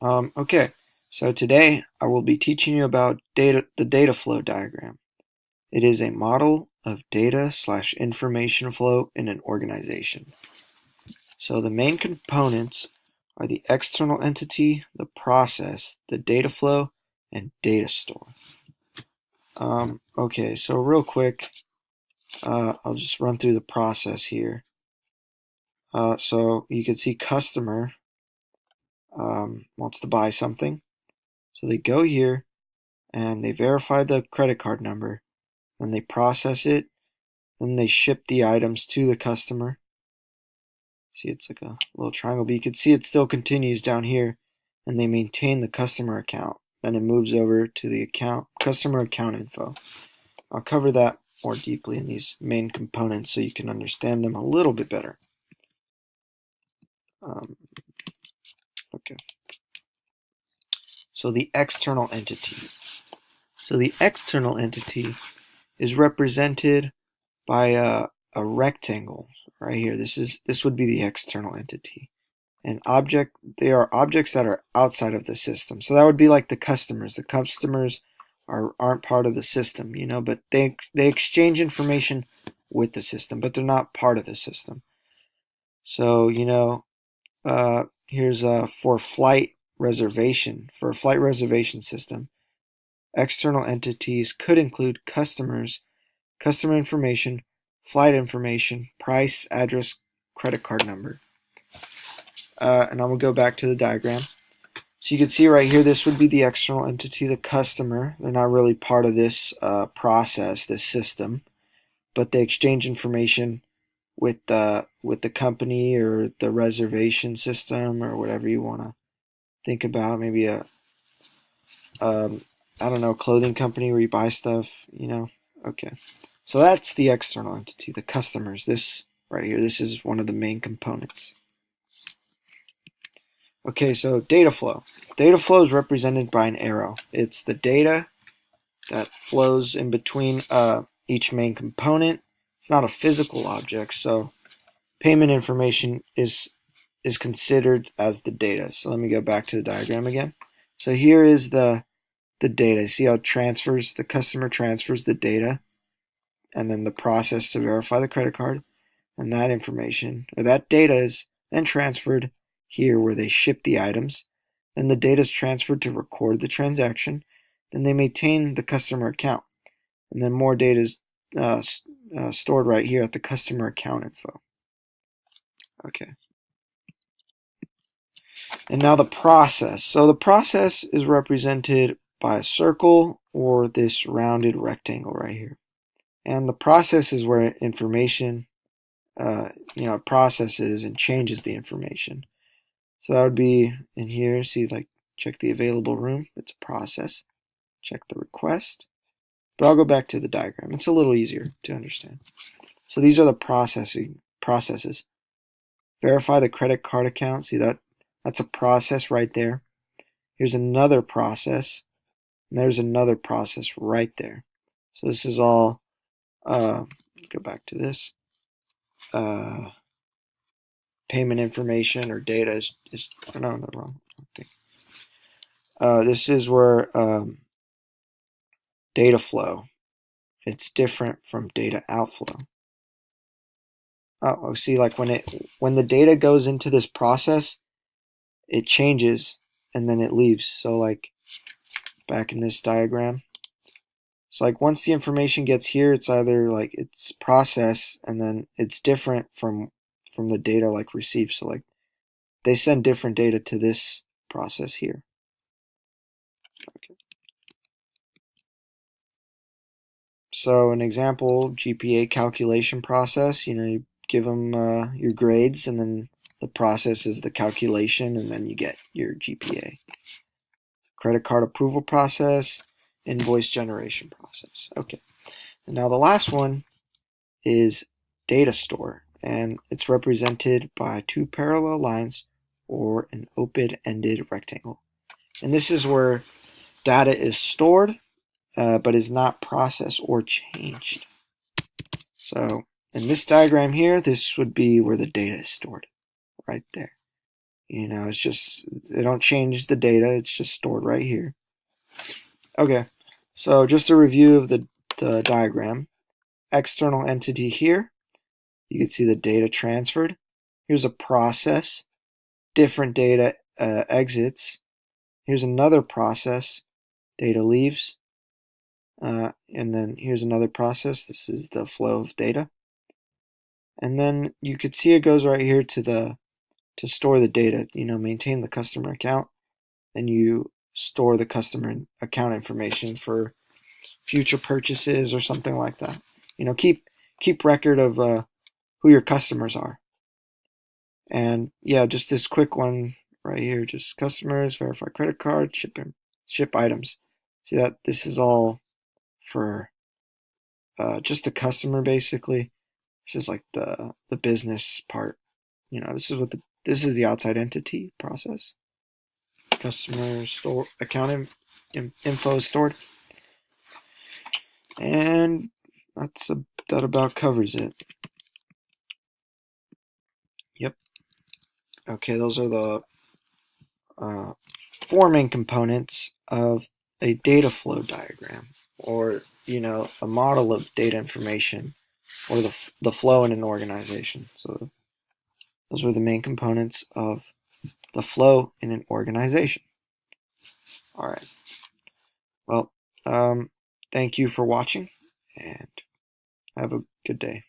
Okay, so today I will be teaching you about the data flow diagram. It is a model of data/information flow in an organization. So the main components are the external entity, the process, the data flow, and data store. Okay, so real quick, I'll just run through the process here. So you can see customer wants to buy something. So they go here and they verify the credit card number, then they process it, then they ship the items to the customer. See, it's like a little triangle, but you can see it still continues down here, and they maintain the customer account. Then it moves over to the customer account info. I'll cover that more deeply in these main components so you can understand them a little bit better. Okay. So the external entity. So the external entity is represented by a rectangle right here. This would be the external entity. They are objects that are outside of the system. So that would be like the customers. The customers aren't part of the system, but they exchange information with the system, but they're not part of the system. So, here's for a flight reservation system. External entities could include customers, customer information, flight information, price, address, credit card number. And I'm going to go back to the diagram. So you can see right here, this would be the external entity, the customer. They're not really part of this process, this system, but they exchange information with the company or the reservation system or whatever you want to think about. Maybe I don't know, clothing company where you buy stuff, Okay. So that's the external entity, the customers. This right here, this is one of the main components. Okay, so data flow. Data flow is represented by an arrow. It's the data that flows in between each main component. It's not a physical object, so payment information is considered as the data. So let me go back to the diagram again. So here is the data. See how the customer transfers the data, and then the process to verify the credit card, and that information, or that data, is then transferred here where they ship the items. Then the data is transferred to record the transaction. Then they maintain the customer account. And then more data is stored right here at the customer account info. Okay. And now the process. So the process is represented by a circle or this rounded rectangle right here. And the process is where information, processes and changes the information. So that would be in here, see, like, check the available room. It's a process. Check the request. But I'll go back to the diagram. It's a little easier to understand. So these are the processes. Verify the credit card account. See that? That's a process right there. Here's another process. And there's another process right there. So this is all, go back to this. Payment information or data is no, wrong thing. This is where data flow. It's different from data outflow. Oh, see, like when the data goes into this process, it changes and then it leaves. So like back in this diagram, it's like once the information gets here, it's either like it's processed and then it's different from the data like received. So like they send different data to this process here. Okay. So an example GPA calculation process, you give them your grades, and then the process is the calculation, and then you get your GPA. Credit card approval process, invoice generation process. Okay. And now the last one is data store, and it's represented by two parallel lines or an open-ended rectangle. And this is where data is stored, but is not processed or changed. So in this diagram here, this would be where the data is stored, right there. It's just, they don't change the data, it's just stored right here. Okay, so just a review of the diagram. External entity here, you can see the data transferred. Here's a process, different data exits. Here's another process, data leaves. And then here's another process, this is the flow of data. And then you could see it goes right here to store the data, maintain the customer account. Then you store the customer account information for future purchases or something like that. Keep record of who your customers are. And yeah, just this quick one right here, just customers, verify credit card, ship items. See that this is all for just the customer basically. This is like the business part. This is the outside entity process. Customer store account info is stored, and that about covers it. Yep. Okay, those are the four main components of a data flow diagram, or a model of data information, or the flow in an organization. So those were the main components of the flow in an organization. All right. Well, thank you for watching, and have a good day.